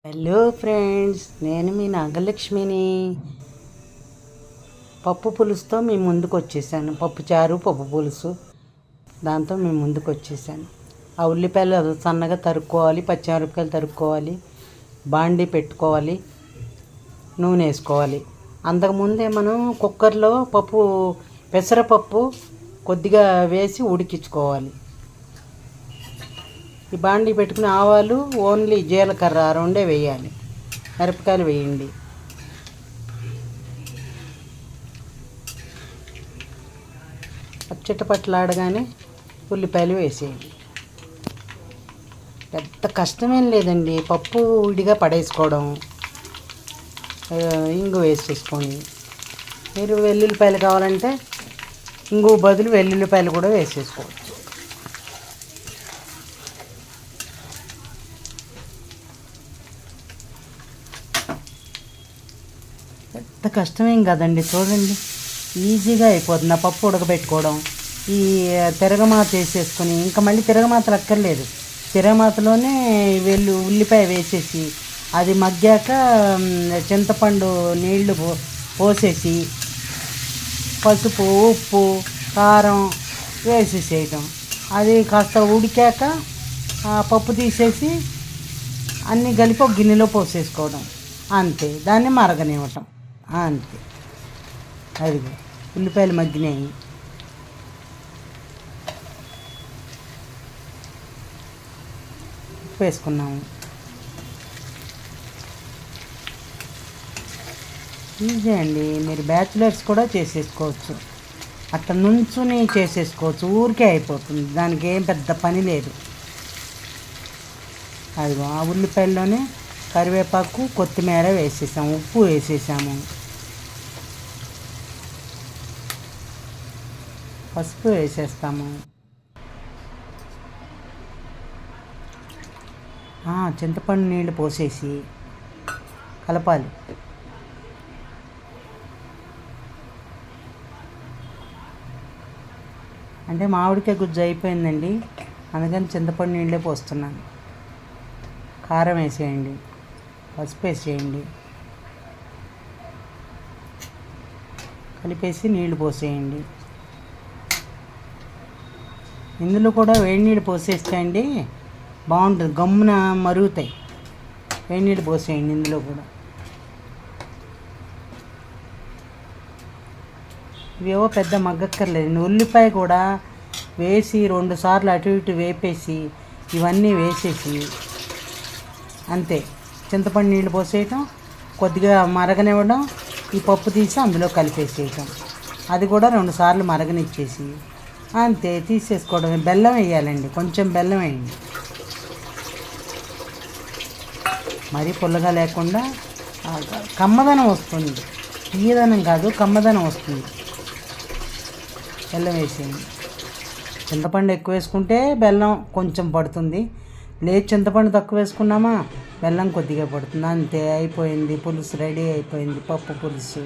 Hello friends, నేను మీ నాగలక్ష్మిని. పప్పు పులుసుతో మీ ముందుకు వచ్చేసాను. పప్పు చారు, పప్పు పులుసు దాంతో మీ ముందుకు వచ్చేసాను. ఆ ఉల్లిపాయలు సన్నగా తరుక్కోవాలి, పచ్చిమిరపకాయలు తరుక్కోవాలి, బాండీ పెట్టుకోవాలి, నూనె వేసుకోవాలి. అంతకుముందే మనం కుక్కర్లో పెసరపప్పు కొద్దిగా వేసి ఉడికించుకోవాలి. ఈ బాండీ పెట్టుకుని ఆవాలు, ఓన్లీ జీలకర్ర రెండే వేయాలి, మిరపకాయలు వేయండి. చిట్టపట్లాడగానే ఉల్లిపాయలు వేసేయండి. పెద్ద కష్టమేం లేదండి. పప్పు విడిగా పడేసుకోవడం, ఇంగు వేసేసుకొని, మీరు వెల్లుల్లిపాయలు కావాలంటే ఇంగు బదులు వెల్లుల్లిపాయలు కూడా వేసేసుకోవచ్చు. పెద్ద కష్టమేం కదండి, చూడండి ఈజీగా అయిపోతుంది. ఆ పప్పు ఉడకబెట్టుకోవడం, ఈ తిరగమాత వేసేసుకొని, ఇంకా మళ్ళీ తిరగమాతలు అక్కర్లేదు. తిరగమాతలోనే ఉల్లిపాయ వేసేసి అది మగ్గాక చింతపండు నీళ్లు పోసేసి పసుపు, ఉప్పు, కారం వేసేసేయటం. అది కాస్త ఉడికాక పప్పు తీసేసి అన్నీ కలిపి ఒక గిన్నెలో పోసేసుకోవడం, అంతే. దాన్ని మరగనివ్వటం, అంతే. అదిగో ఉల్లిపాయలు మగ్గినాయి. ఉప్పు వేసుకున్నాము. ఈజీ అండి. మీరు బ్యాచులర్స్ కూడా చేసేసుకోవచ్చు, అట్లా నుంచుని చేసేసుకోవచ్చు, ఊరికే అయిపోతుంది. దానికి ఏం పెద్ద పని లేదు. అదిగో ఆ ఉల్లిపాయల్లోనే కరివేపాకు, కొత్తిమీర వేసేసాము, ఉప్పు వేసేసాము, పసుపు వేసేస్తాము. చింతపండు నీళ్ళు పోసేసి కలపాలి. అంటే మామిడికాయ గుజ్జు అయిపోయిందండి, అందుకని చింతపండు నీళ్ళే పోస్తున్నాను. కారం వేసేయండి, పసుపు వేసేయండి, కలిపేసి నీళ్లు పోసేయండి. ఇందులో కూడా వేడి నీళ్ళు పోసేస్తే అండి బాగుంటుంది, గమ్మున మరుగుతాయి. వేడి నీళ్ళు పోసేయండి ఇందులో కూడా. ఇవేవో పెద్ద మగ్గక్కర్లేదు. ఉల్లిపాయ కూడా వేసి 2 సార్లు అటు ఇటు వేపేసి ఇవన్నీ వేసేసి అంతే. చింతపండు నీళ్ళు పోసేయటం, కొద్దిగా మరగనివ్వడం, ఈ పప్పు తీసి అందులో కలిపేసేయటం, అది కూడా 2 సార్లు మరగనిచ్చేసి అంతే తీసేసుకోవడం. బెల్లం వేయాలండి, కొంచెం బెల్లం వేయండి, మరీ పుల్లగా లేకుండా. కమ్మదనం వస్తుంది, తీయదనం కాదు, కమ్మదనం వస్తుంది. బెల్లం వేసేయండి. చింతపండు ఎక్కువ వేసుకుంటే బెల్లం కొంచెం పడుతుంది, లేదు చింతపండు తక్కువ వేసుకున్నామా బెల్లం కొద్దిగా పడుతుంది, అంతే. అయిపోయింది, పులుసు రెడీ అయిపోయింది, పప్పు పులుసు.